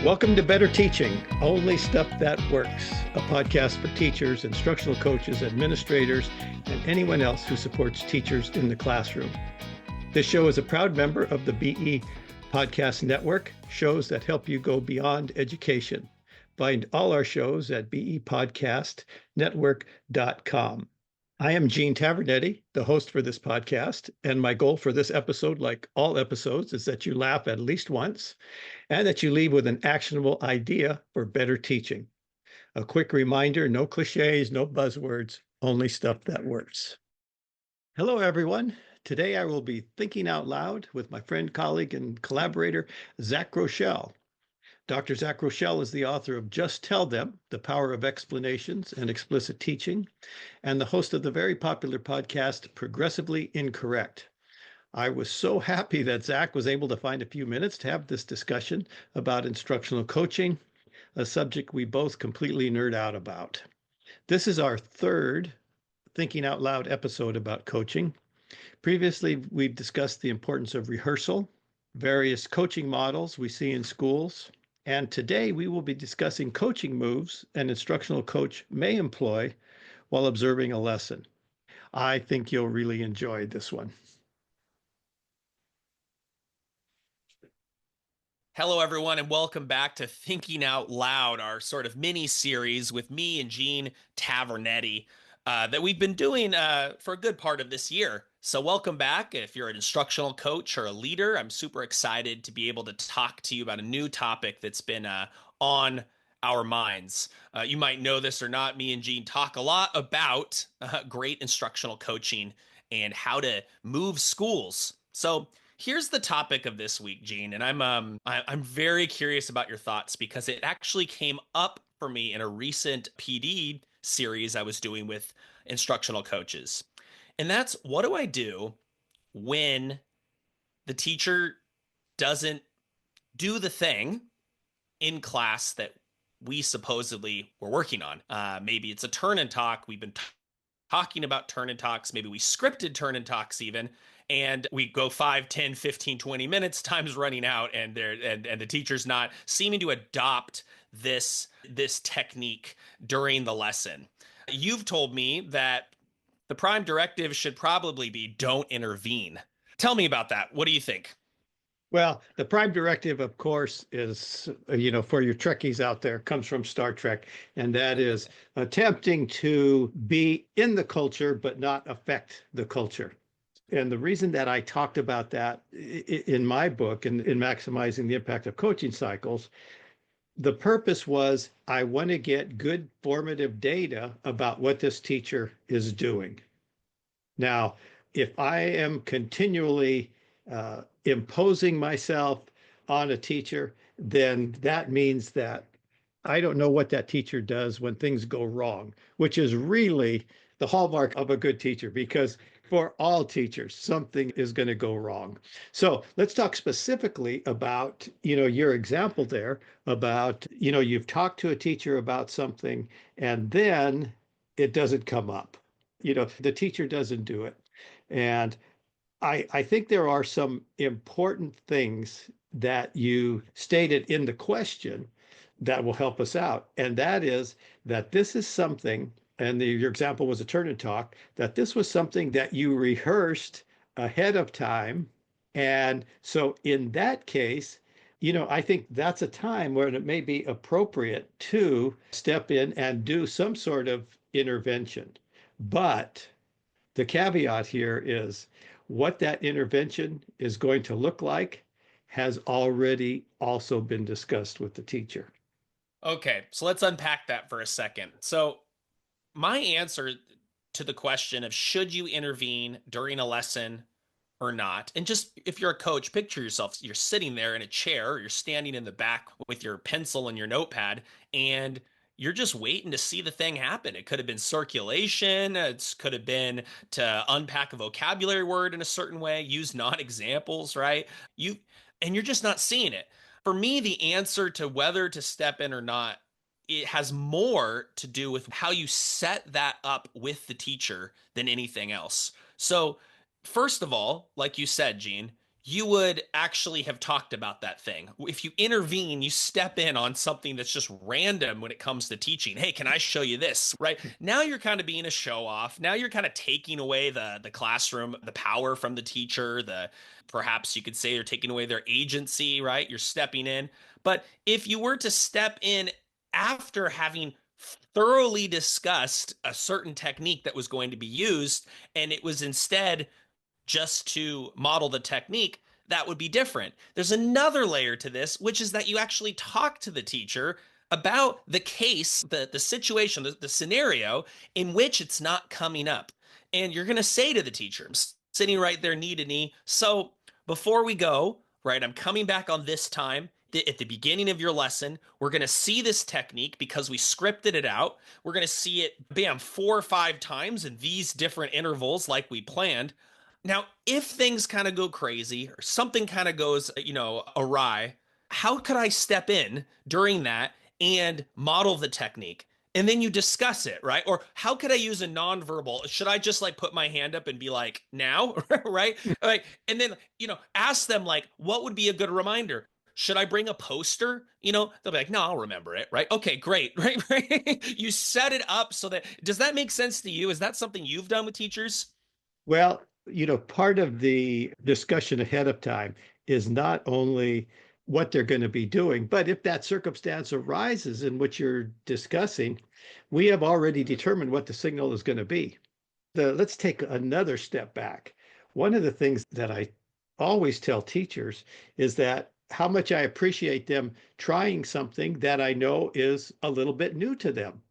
Welcome to Better Teaching, Only Stuff That Works, a podcast for teachers, instructional coaches, administrators, and anyone else who supports teachers in the classroom. This show is a proud member of the BE Podcast Network, shows that help you go beyond education. Find all our shows at bepodcastnetwork.com. I am Gene Tavernetti, the host for this podcast, and my goal for this episode, like all episodes, is that you laugh at least once and that you leave with an actionable idea for better teaching. A quick reminder, no cliches, no buzzwords, only stuff that works. Hello, everyone. Today I will be thinking out loud with my friend, colleague, and collaborator, Zach Groshell. Dr. Zach Groshell is the author of Just Tell Them, The Power of Explanations and Explicit Teaching, and the host of the very popular podcast, Progressively Incorrect. I was so happy that Zach was able to find a few minutes to have this discussion about instructional coaching, a subject we both completely nerd out about. This is our third Thinking Out Loud episode about coaching. Previously, we've discussed the importance of rehearsal, various coaching models we see in schools, and today we will be discussing coaching moves an instructional coach may employ while observing a lesson. I think you'll really enjoy this one. Hello, everyone, and welcome back to Thinking Out Loud, our sort of mini series with me and Gene Tavernetti that we've been doing for a good part of this year. So welcome back. If you're an instructional coach or a leader, I'm super excited to be able to talk to you about a new topic that's been on our minds. You might know this or not. Me and Gene talk a lot about great instructional coaching and how to move schools. So here's the topic of this week, Gene, and I'm very curious about your thoughts because it actually came up for me in a recent PD series I was doing with instructional coaches. And that's, what do I do when the teacher doesn't do the thing in class that we supposedly were working on? Maybe it's a turn and talk. We've been talking about turn and talks. Maybe we scripted turn and talks even, and we go 5, 10, 15, 20 minutes, time's running out, and the teacher's not seeming to adopt this technique during the lesson. You've told me that the prime directive should probably be don't intervene. Tell me about that. What do you think? Well, the prime directive, of course, is, for your Trekkies out there, comes from Star Trek, and that is attempting to be in the culture but not affect the culture. And the reason that I talked about that in my book, in Maximizing the Impact of Coaching Cycles, the purpose was I want to get good formative data about what this teacher is doing. Now, if I am continually imposing myself on a teacher, then that means that I don't know what that teacher does when things go wrong, which is really the hallmark of a good teacher, because for all teachers, something is going to go wrong. So let's talk specifically about, your example there about, you've talked to a teacher about something and then it doesn't come up. The teacher doesn't do it. And I think there are some important things that you stated in the question that will help us out. And that is that this is something, and your example was a turn and talk, that this was something that you rehearsed ahead of time. And so in that case, I think that's a time when it may be appropriate to step in and do some sort of intervention. But the caveat here is what that intervention is going to look like has already also been discussed with the teacher. Okay, so let's unpack that for a second. So my answer to the question of should you intervene during a lesson or not, and just if you're a coach, picture yourself, you're sitting there in a chair, or you're standing in the back with your pencil and your notepad, and you're just waiting to see the thing happen. It could have been circulation. It could have been to unpack a vocabulary word in a certain way, use non-examples, right? And you're just not seeing it. For me, the answer to whether to step in or not, it has more to do with how you set that up with the teacher than anything else. So, first of all, like you said, Gene, you would actually have talked about that thing. If you intervene, you step in on something that's just random when it comes to teaching. Hey, can I show you this? Right now, you're kind of being a show off. Now you're kind of taking away the classroom, the power from the teacher. The perhaps you could say you're taking away their agency. Right, you're stepping in. But if you were to step in after having thoroughly discussed a certain technique that was going to be used, and it was instead just to model the technique, that would be different. There's another layer to this, which is that you actually talk to the teacher about the case, the situation, the scenario in which it's not coming up. And you're going to say to the teacher, I'm sitting right there knee to knee. So before we go, right, I'm coming back on this time. At the beginning of your lesson, we're going to see this technique because we scripted it out. We're going to see it, bam, 4 or 5 times in these different intervals like we planned. Now, if things kind of go crazy or something kind of goes, awry, how could I step in during that and model the technique? And then you discuss it, right? Or how could I use a nonverbal? Should I just like put my hand up and be like, now, right? Like, and then, ask them like, what would be a good reminder? Should I bring a poster? They'll be like, no, I'll remember it, right? Okay, great, right? Right? You set it up so that, does that make sense to you? Is that something you've done with teachers? Well, part of the discussion ahead of time is not only what they're going to be doing, but if that circumstance arises in which you're discussing, we have already determined what the signal is going to be. Let's take another step back. One of the things that I always tell teachers is that how much I appreciate them trying something that I know is a little bit new to them.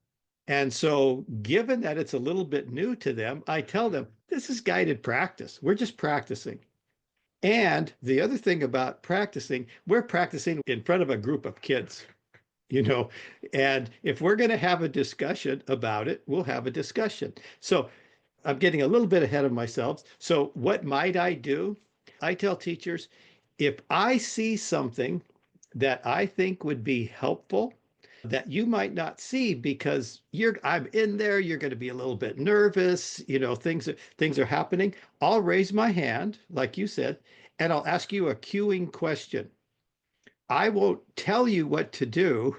And so, given that it's a little bit new to them, I tell them this is guided practice. We're just practicing. And the other thing about practicing, we're practicing in front of a group of kids, you know, and if we're going to have a discussion about it, we'll have a discussion. So, I'm getting a little bit ahead of myself. So, what might I do? I tell teachers if I see something that I think would be helpful that you might not see because I'm in there, you're going to be a little bit nervous, things are happening. I'll raise my hand, like you said, and I'll ask you a cueing question. I won't tell you what to do,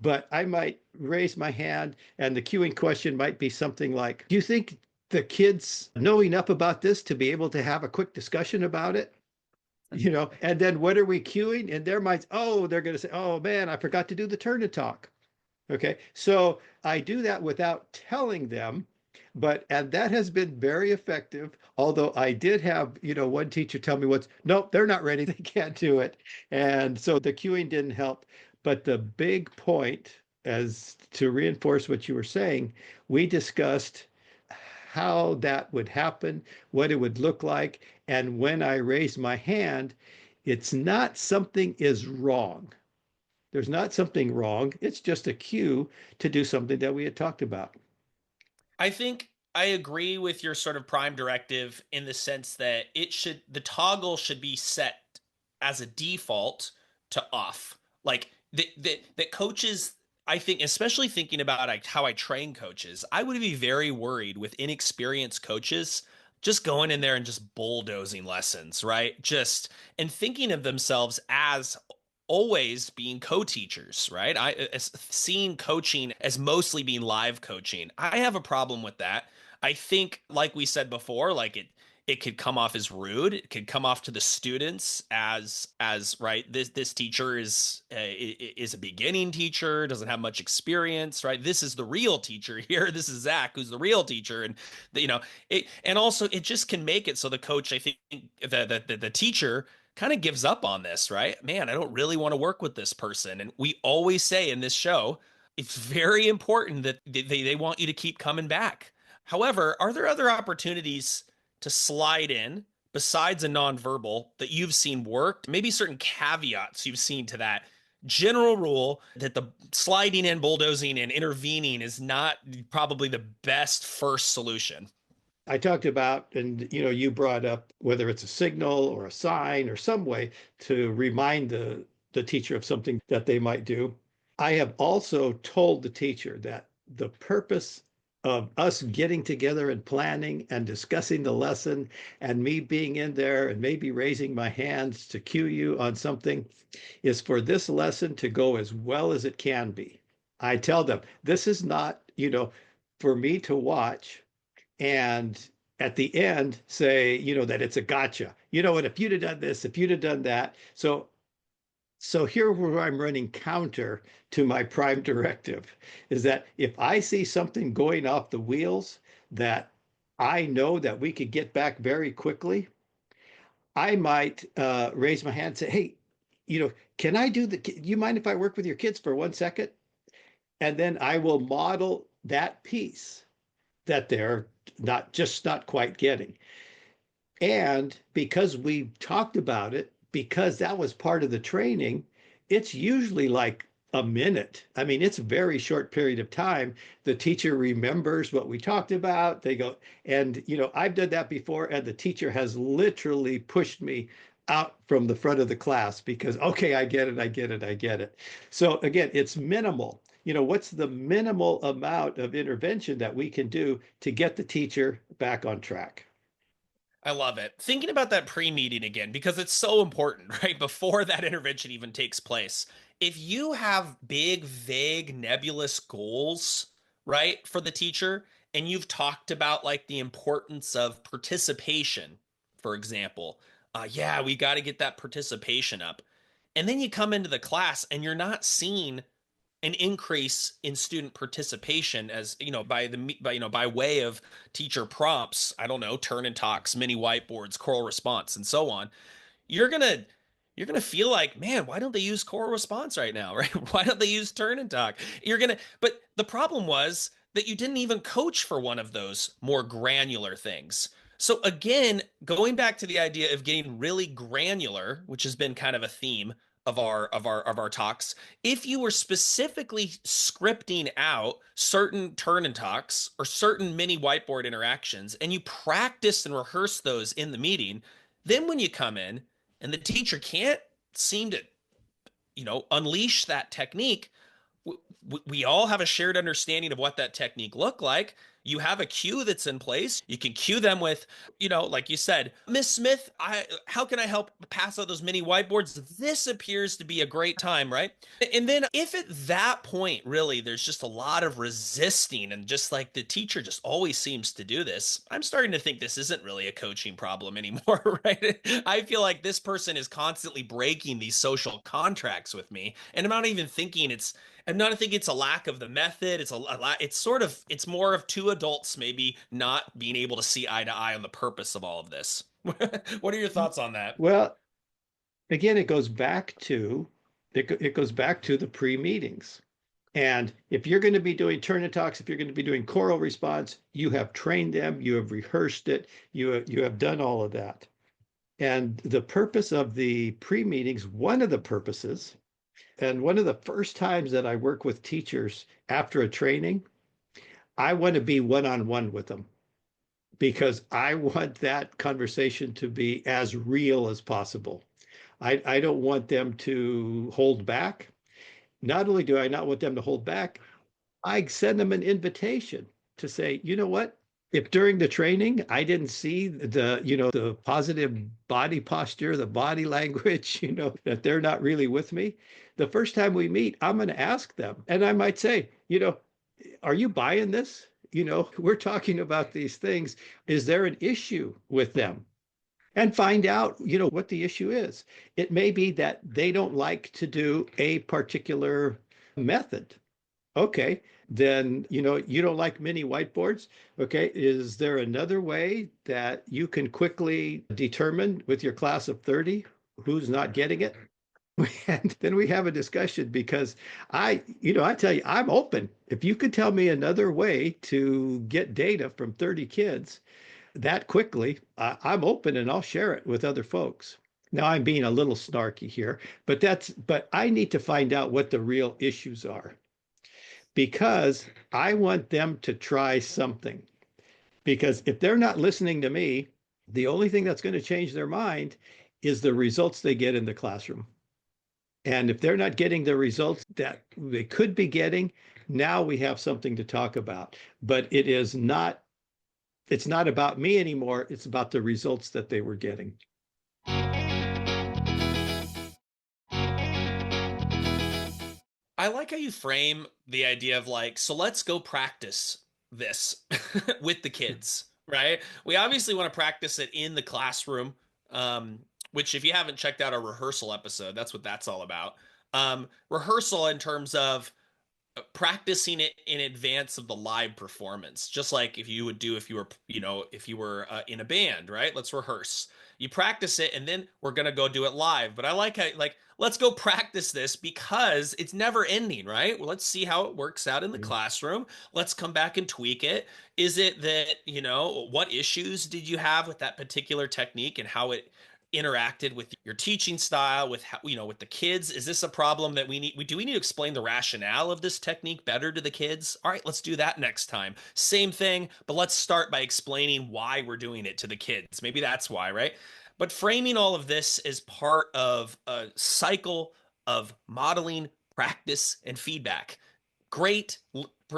but I might raise my hand and the cueing question might be something like, do you think the kids know enough about this to be able to have a quick discussion about it? And then what are we cueing? In their minds, oh, they're going to say, oh man, I forgot to do the turn and talk. Okay, so I do that without telling them, and that has been very effective. Although I did have, one teacher tell me once, nope, they're not ready, they can't do it. And so the cueing didn't help. But the big point, as to reinforce what you were saying, we discussed how that would happen, what it would look like. And when I raise my hand, it's not something is wrong. There's not something wrong. It's just a cue to do something that we had talked about. I think I agree with your sort of prime directive in the sense that the toggle should be set as a default to off. Like that coaches, I think, especially thinking about like how I train coaches, I would be very worried with inexperienced coaches just going in there and just bulldozing lessons, right? Just and thinking of themselves as always being co-teachers, right? Seeing coaching as mostly being live coaching. I have a problem with that. I think, like we said before, like it could come off as rude. It could come off to the students as right. This teacher is a beginning teacher, doesn't have much experience, right? This is the real teacher here. This is Zach, who's the real teacher, and and also it just can make it so the coach, I think, the teacher kind of gives up on this, right? Man, I don't really want to work with this person. And we always say in this show, it's very important that they want you to keep coming back. However, are there other opportunities to slide in besides a nonverbal that you've seen worked? Maybe certain caveats you've seen to that general rule that the sliding in, bulldozing, and intervening is not probably the best first solution. I talked about, and you brought up whether it's a signal or a sign or some way to remind the teacher of something that they might do. I have also told the teacher that the purpose of us getting together and planning and discussing the lesson and me being in there and maybe raising my hands to cue you on something is for this lesson to go as well as it can be. I tell them, this is not, for me to watch and at the end say, that it's a gotcha. You know what, if you'd have done this, if you'd have done that. So here where I'm running counter to my prime directive is that if I see something going off the wheels that I know that we could get back very quickly, I might raise my hand and say, hey, can I you mind if I work with your kids for 1 second? And then I will model that piece that they're not quite getting. And because we talked about it, because that was part of the training, it's usually like a minute. I mean, it's a very short period of time. The teacher remembers what we talked about. They go, and I've done that before, and the teacher has literally pushed me out from the front of the class because, okay, I get it, I get it, I get it. So again, it's minimal. What's the minimal amount of intervention that we can do to get the teacher back on track? I love it. Thinking about that pre-meeting again, because it's so important, right? Before that intervention even takes place. If you have big, vague, nebulous goals, right, for the teacher, and you've talked about like the importance of participation, for example, yeah, we got to get that participation up. And then you come into the class and you're not seeing an increase in student participation as by way of teacher prompts, I don't know, turn and talks, mini whiteboards, choral response, and so on. You're gonna you're gonna feel like, man, why don't they use choral response right now? Right, why don't they use turn and talk? But the problem was that you didn't even coach for one of those more granular things. So again, going back to the idea of getting really granular, which has been kind of a theme of our talks, if you were specifically scripting out certain turn and talks or certain mini whiteboard interactions and you practice and rehearse those in the meeting, then when you come in and the teacher can't seem to, unleash that technique, we all have a shared understanding of what that technique looked like. You have a cue that's in place. You can cue them with, like you said, Miss Smith, how can I help pass out those mini whiteboards? This appears to be a great time, right? And then if at that point, really, there's just a lot of resisting and just like the teacher just always seems to do this, I'm starting to think this isn't really a coaching problem anymore, right? I feel like this person is constantly breaking these social contracts with me, and I'm not thinking it's a lack of the method. It's more of two adults maybe not being able to see eye to eye on the purpose of all of this. What are your thoughts on that? Well, again, it goes back to the pre-meetings. And if you're going to be doing turn and talks, if you're going to be doing choral response, you have trained them, you have rehearsed it, you have done all of that. And the purpose of the pre-meetings, one of the purposes, and one of the first times that I work with teachers after a training, I want to be one-on-one with them because I want that conversation to be as real as possible. I don't want them to hold back. Not only do I not want them to hold back, I send them an invitation to say, you know what? If during the training I didn't see the positive body posture, the body language, that they're not really with me, the first time we meet, I'm going to ask them. And I might say, are you buying this? We're talking about these things. Is there an issue with them? And find out, what the issue is. It may be that they don't like to do a particular method. Okay, then, you don't like mini whiteboards. Okay, is there another way that you can quickly determine with your class of 30 who's not getting it? And then we have a discussion because I tell you, I'm open. If you could tell me another way to get data from 30 kids that quickly, I'm open and I'll share it with other folks. Now I'm being a little snarky here, but I need to find out what the real issues are because I want them to try something. Because if they're not listening to me, the only thing that's going to change their mind is the results they get in the classroom. And if they're not getting the results that they could be getting, Now we have something to talk about, but it's not about me anymore. It's about the results that they were getting. I like how you frame the idea of like, so let's go practice this with the kids, right? We obviously want to practice it in the classroom, which if you haven't checked out our rehearsal episode, that's what that's all about. Rehearsal in terms of practicing it in advance of the live performance, just like if you would do if you were, if you were in a band, right? Let's rehearse. You practice it, and then we're gonna go do it live. But I like how, like, let's go practice this because it's never ending, right? Well, let's see how it works out in the classroom. Let's come back and tweak it. Is it that, what issues did you have with that particular technique and how it interacted with your teaching style, with how, with the kids? Is this a problem that we need to explain the rationale of this technique better to the kids? All right, let's do that next time. Same thing, but let's start by explaining why we're doing it to the kids. Maybe that's why, right? But framing all of this as part of a cycle of modeling, practice, and feedback. Great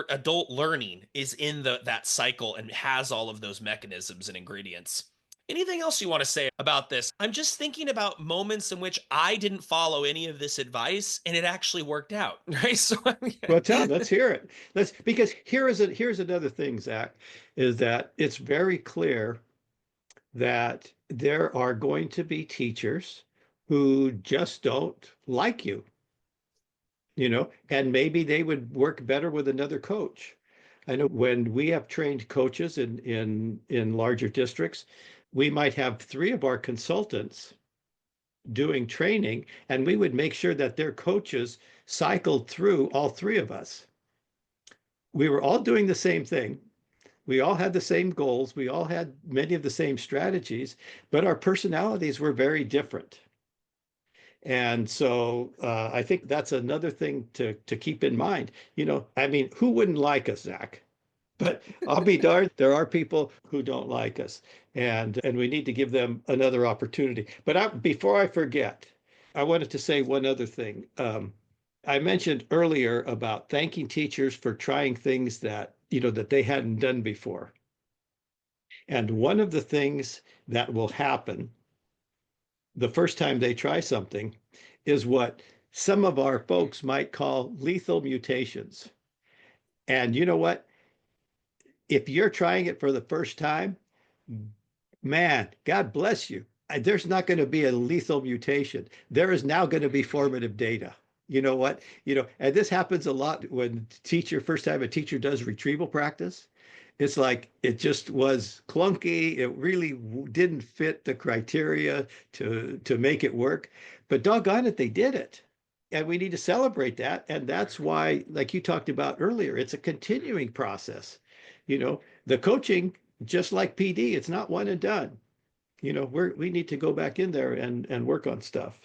adult learning is in that cycle and has all of those mechanisms and ingredients. Anything else you want to say about this? I'm just thinking about moments in which I didn't follow any of this advice and it actually worked out, right? So Well, Tom, let's hear it. Let's because here's another thing, Zach, is that it's very clear that there are going to be teachers who just don't like you, and maybe they would work better with another coach. I know when we have trained coaches in larger districts, we might have three of our consultants doing training, and we would make sure that their coaches cycled through all three of us. We were all doing the same thing. We all had the same goals. We all had many of the same strategies, but our personalities were very different. And so I think that's another thing to keep in mind. I mean, who wouldn't like us, Zach? But I'll be darned, there are people who don't like us, and we need to give them another opportunity. But before I forget, I wanted to say one other thing. I mentioned earlier about thanking teachers for trying things that they hadn't done before. And one of the things that will happen the first time they try something is what some of our folks might call lethal mutations. And you know what? If you're trying it for the first time, man, God bless you. There's not going to be a lethal mutation. There is now going to be formative data. You know what? And this happens a lot when first time a teacher does retrieval practice. It's like it just was clunky. It really didn't fit the criteria to make it work. But doggone it, they did it. And we need to celebrate that. And that's why, like you talked about earlier, it's a continuing process. The coaching, just like PD, it's not one and done. We need to go back in there and work on stuff.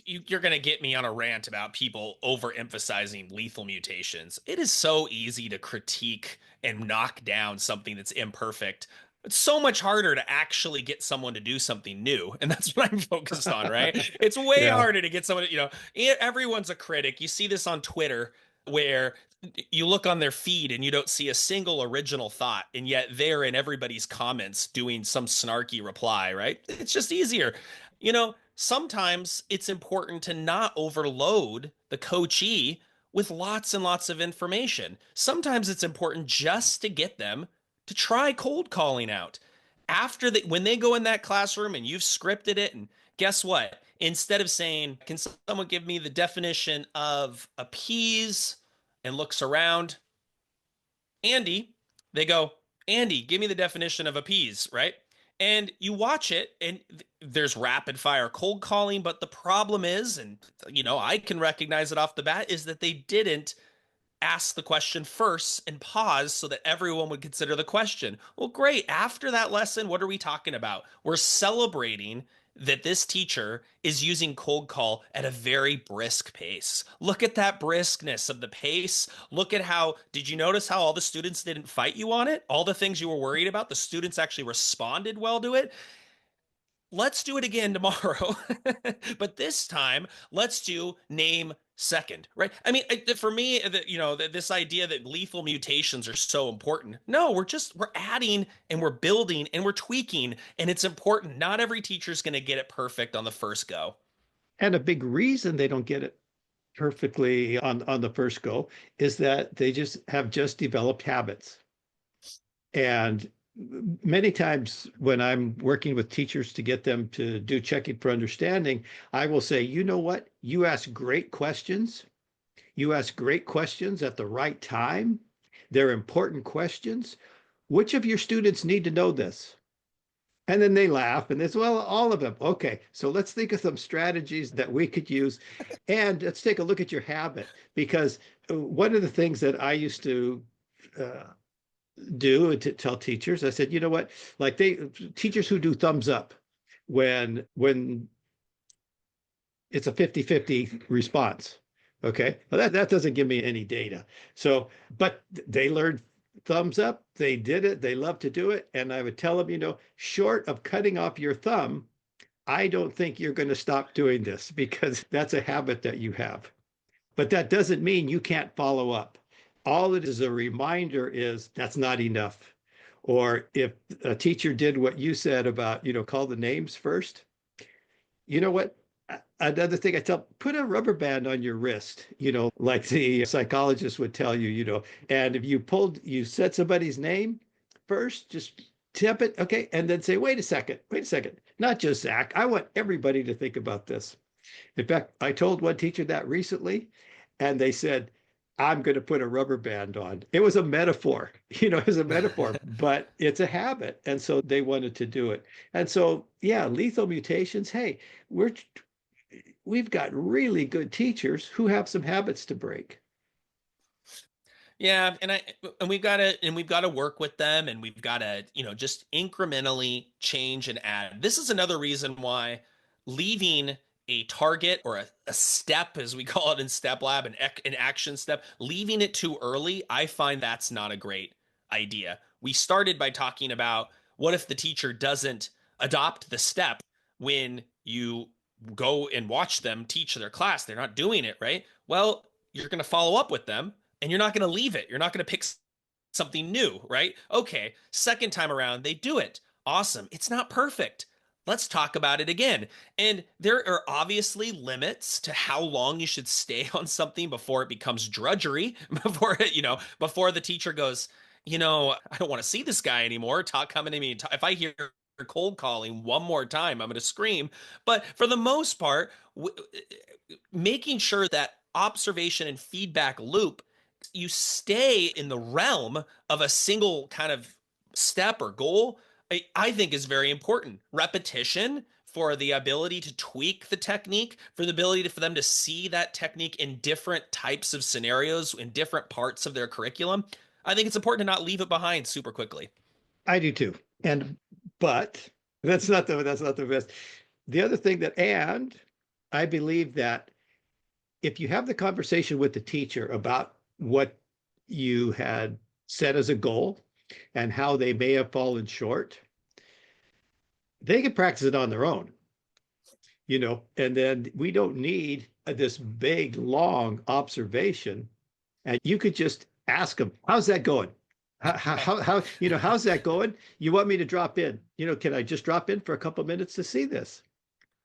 you're gonna get me on a rant about people overemphasizing lethal mutations. It is so easy to critique and knock down something that's imperfect. It's so much harder to actually get someone to do something new, and that's what I'm focused on, right? It's way Yeah. harder to get someone, everyone's a critic. You see this on Twitter where you look on their feed and you don't see a single original thought, and yet they're in everybody's comments doing some snarky reply, right? It's just easier. Sometimes it's important to not overload the coachee with lots and lots of information. Sometimes it's important just to get them to try cold calling out. When they go in that classroom and you've scripted it, and guess what? Instead of saying, "Can someone give me the definition of appease?" and looks around, Andy, they go, "Andy, give me the definition of appease," right? And you watch it, and there's rapid fire cold calling. But the problem is, and I can recognize it off the bat, is that they didn't ask the question first and pause so that everyone would consider the question. Well, great. After that lesson, what are we talking about? We're celebrating that this teacher is using cold call at a very brisk pace. Look at that briskness of the pace. Look at did you notice how all the students didn't fight you on it? All the things you were worried about, the students actually responded well to it. let's do it again tomorrow. But this time, let's do name second, right? I mean, for me, this idea that lethal mutations are so important. No, we're adding and we're building and we're tweaking, and it's important. Not every teacher is going to get it perfect on the first go. And a big reason they don't get it perfectly on the first go is that they just developed habits. And many times when I'm working with teachers to get them to do checking for understanding, I will say, you know what? You ask great questions. You ask great questions at the right time. They're important questions. Which of your students need to know this? And then they laugh and they say, well, all of them. Okay, so let's think of some strategies that we could use. And let's take a look at your habit, because one of the things that I used to uh, do and to tell teachers, I said, you know what, like teachers who do thumbs up when it's a 50-50 response. Okay. Well, that doesn't give me any data. So, but they learned thumbs up. They did it. They love to do it. And I would tell them, short of cutting off your thumb, I don't think you're going to stop doing this because that's a habit that you have. But that doesn't mean you can't follow up. All it is a reminder is that's not enough. Or if a teacher did what you said about, call the names first, you know what? Another thing I tell, put a rubber band on your wrist, like the psychologist would tell you, and if you said somebody's name first, just tap it, okay, and then say, wait a second, not just Zach. I want everybody to think about this. In fact, I told one teacher that recently, and they said, I'm going to put a rubber band on. It was a metaphor, it was a metaphor, but it's a habit. And so they wanted to do it. And so, yeah, lethal mutations. Hey, we've got really good teachers who have some habits to break. Yeah, we've got to work with them, and we've got to, just incrementally change and add. This is another reason why leaving a target or a step, as we call it in Step Lab, an action step, leaving it too early, I find that's not a great idea. We started by talking about what if the teacher doesn't adopt the step when you go and watch them teach their class? They're not doing it, right? Well, you're going to follow up with them and you're not going to leave it. You're not going to pick something new, right? Okay, second time around, they do it. Awesome. It's not perfect. Let's talk about it again. And there are obviously limits to how long you should stay on something before it becomes drudgery, before the teacher goes, I don't want to see this guy anymore. Talk coming to me. If I hear cold calling one more time, I'm going to scream. But for the most part, making sure that observation and feedback loop, you stay in the realm of a single kind of step or goal, I think is very important. Repetition for the ability to tweak the technique, for the ability for them to see that technique in different types of scenarios, in different parts of their curriculum. I think it's important to not leave it behind super quickly. I do too. But that's not the best. The other thing and I believe that if you have the conversation with the teacher about what you had set as a goal and how they may have fallen short, they can practice it on their own, and then we don't need this big, long observation. And you could just ask them, how's that going? How's that going? You want me to drop in? Can I just drop in for a couple of minutes to see this?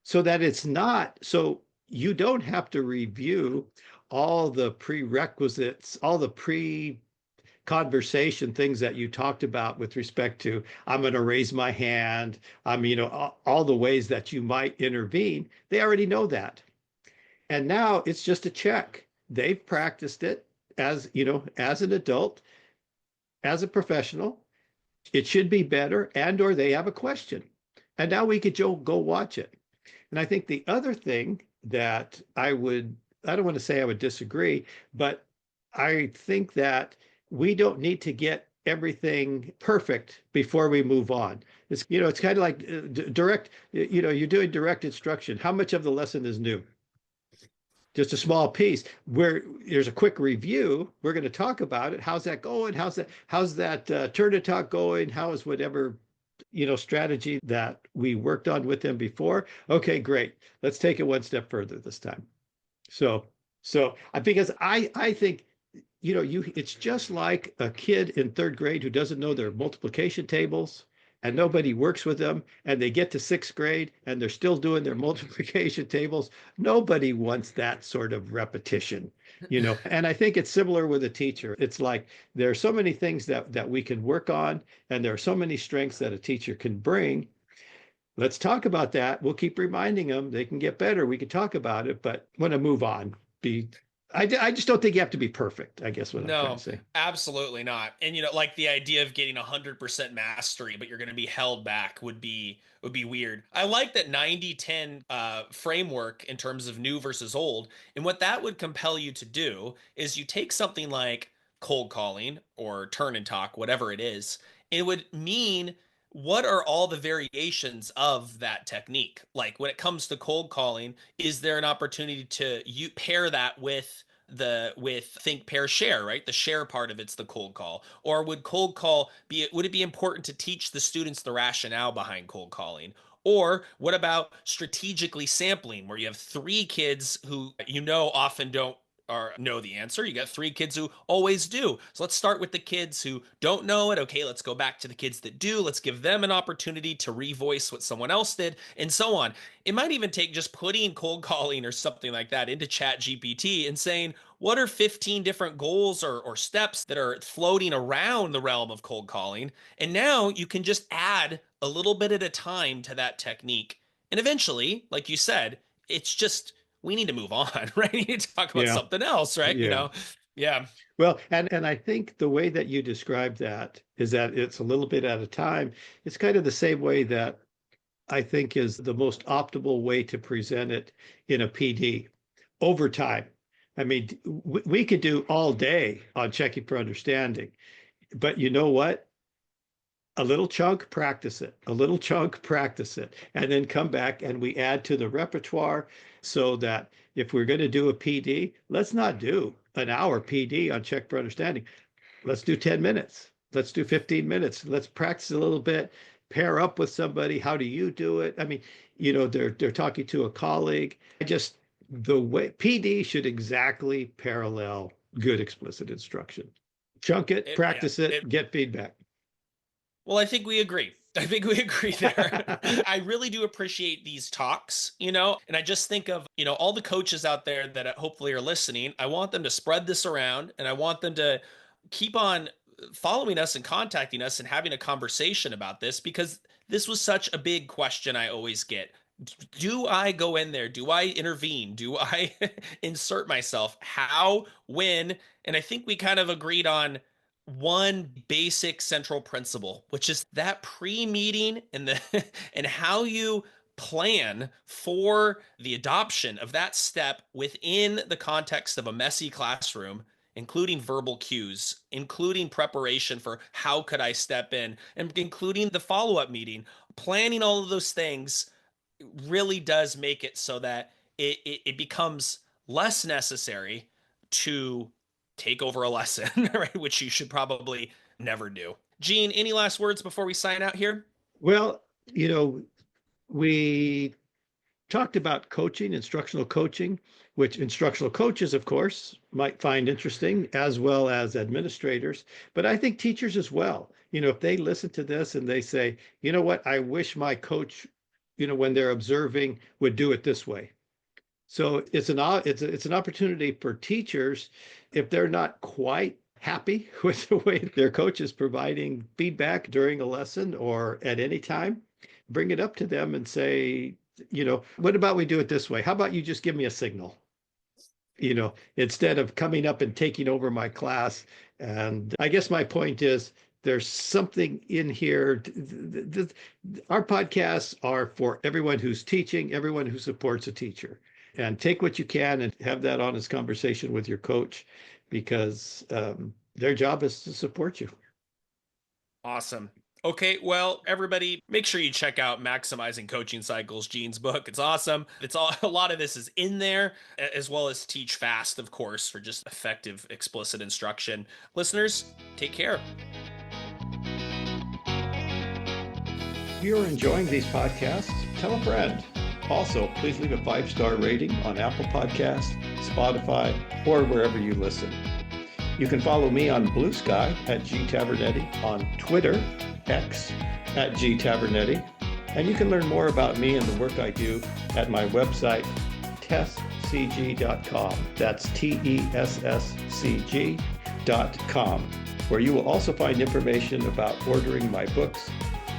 So that it's not, so you don't have to review all the prerequisites, all the conversation things that you talked about with respect to, I'm going to raise my hand. All the ways that you might intervene. They already know that. And now it's just a check. They've practiced it as an adult, as a professional. It should be better, or they have a question. And now we could go watch it. And I think the other thing that I don't want to say I would disagree, but I think that we don't need to get everything perfect before we move on. It's kind of like direct, you're doing direct instruction. How much of the lesson is new? Just a small piece where there's a quick review. We're going to talk about it. How's that going? How's that turn to talk going? How is whatever strategy that we worked on with them before. Okay, great. Let's take it one step further this time. So, because I think, it's just like a kid in third grade who doesn't know their multiplication tables and nobody works with them and they get to sixth grade and they're still doing their multiplication tables. Nobody wants that sort of repetition, And I think it's similar with a teacher. It's like there are so many things that we can work on, and there are so many strengths that a teacher can bring. Let's talk about that. We'll keep reminding them they can get better. We can talk about it, but want to move on. I just don't think you have to be perfect, I guess what I'm trying to No, say. absolutely not. And like the idea of getting 100% mastery, but you're going to be held back would be weird. I like that 90-10 framework in terms of new versus old. And what that would compel you to do is you take something like cold calling or turn and talk, whatever it is, it would mean what are all the variations of that technique? Like when it comes to cold calling, is there an opportunity to you pair that with think pair share, right? The share part of it's the cold call. Or would it be important to teach the students the rationale behind cold calling? Or what about strategically sampling, where you have three kids who often don't or know the answer? You got three kids who always do. So let's start with the kids who don't know it. Okay, let's go back to the kids that do. Let's give them an opportunity to revoice what someone else did, and so on. It might even take just putting cold calling or something like that into Chat GPT and saying, what are 15 different goals or steps that are floating around the realm of cold calling? And now you can just add a little bit at a time to that technique. And eventually, like you said, it's just, we need to move on, right? We need to talk about Yeah, something else, right? yeah. Yeah. Well, and I think the way that you describe that is that it's a little bit at a time. It's kind of the same way that I think is the most optimal way to present it in a PD over time. I mean, we could do all day on checking for understanding, but you know what? A little chunk, practice it, a little chunk, practice it, and then come back and we add to the repertoire so that if we're going to do a PD, let's not do an hour PD on check for understanding. Let's do 10 minutes. Let's do 15 minutes. Let's practice a little bit, pair up with somebody. How do you do it? I mean, they're talking to a colleague. The way PD should exactly parallel good explicit instruction. Chunk it, Yeah. practice it, get feedback. Well, I think we agree. I think we agree there. I really do appreciate these talks, and I just think of, all the coaches out there that hopefully are listening. I want them to spread this around, and I want them to keep on following us and contacting us and having a conversation about this, because this was such a big question I always get. Do I go in there? Do I intervene? Do I insert myself? How? When? And I think we kind of agreed on one basic central principle, which is that pre-meeting and the and how you plan for the adoption of that step within the context of a messy classroom, including verbal cues, including preparation for how could I step in, and including the follow-up meeting. Planning all of those things really does make it so that it becomes less necessary to take over a lesson, right? Which you should probably never do. Gene, any last words before we sign out here? Well, we talked about coaching, instructional coaching, which instructional coaches, of course, might find interesting, as well as administrators, but I think teachers as well. If they listen to this and they say, you know what, I wish my coach, when they're observing, would do it this way. So it's an opportunity for teachers, if they're not quite happy with the way their coach is providing feedback during a lesson or at any time, bring it up to them and say, what about we do it this way? How about you just give me a signal? Instead of coming up and taking over my class. And I guess my point is there's something in here. Our podcasts are for everyone who's teaching, everyone who supports a teacher. And take what you can and have that honest conversation with your coach, because their job is to support you. Awesome. Okay, well, everybody, make sure you check out Maximizing Coaching Cycles, Gene's book. It's awesome. It's all a lot of this is in there, as well as Teach Fast, of course, for just effective, explicit instruction. Listeners, take care. If you're enjoying these podcasts, tell a friend. Also, please leave a 5-star rating on Apple Podcasts, Spotify, or wherever you listen. You can follow me on Blue Sky at gtavernetti, on Twitter, X, at gtavernetti, and you can learn more about me and the work I do at my website, tesscg.com. That's TESSCG.com, where you will also find information about ordering my books,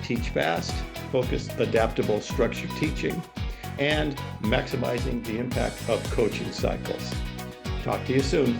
Teach Fast, Focused, Adaptable, Structured Teaching, and maximizing the impact of coaching cycles. Talk to you soon.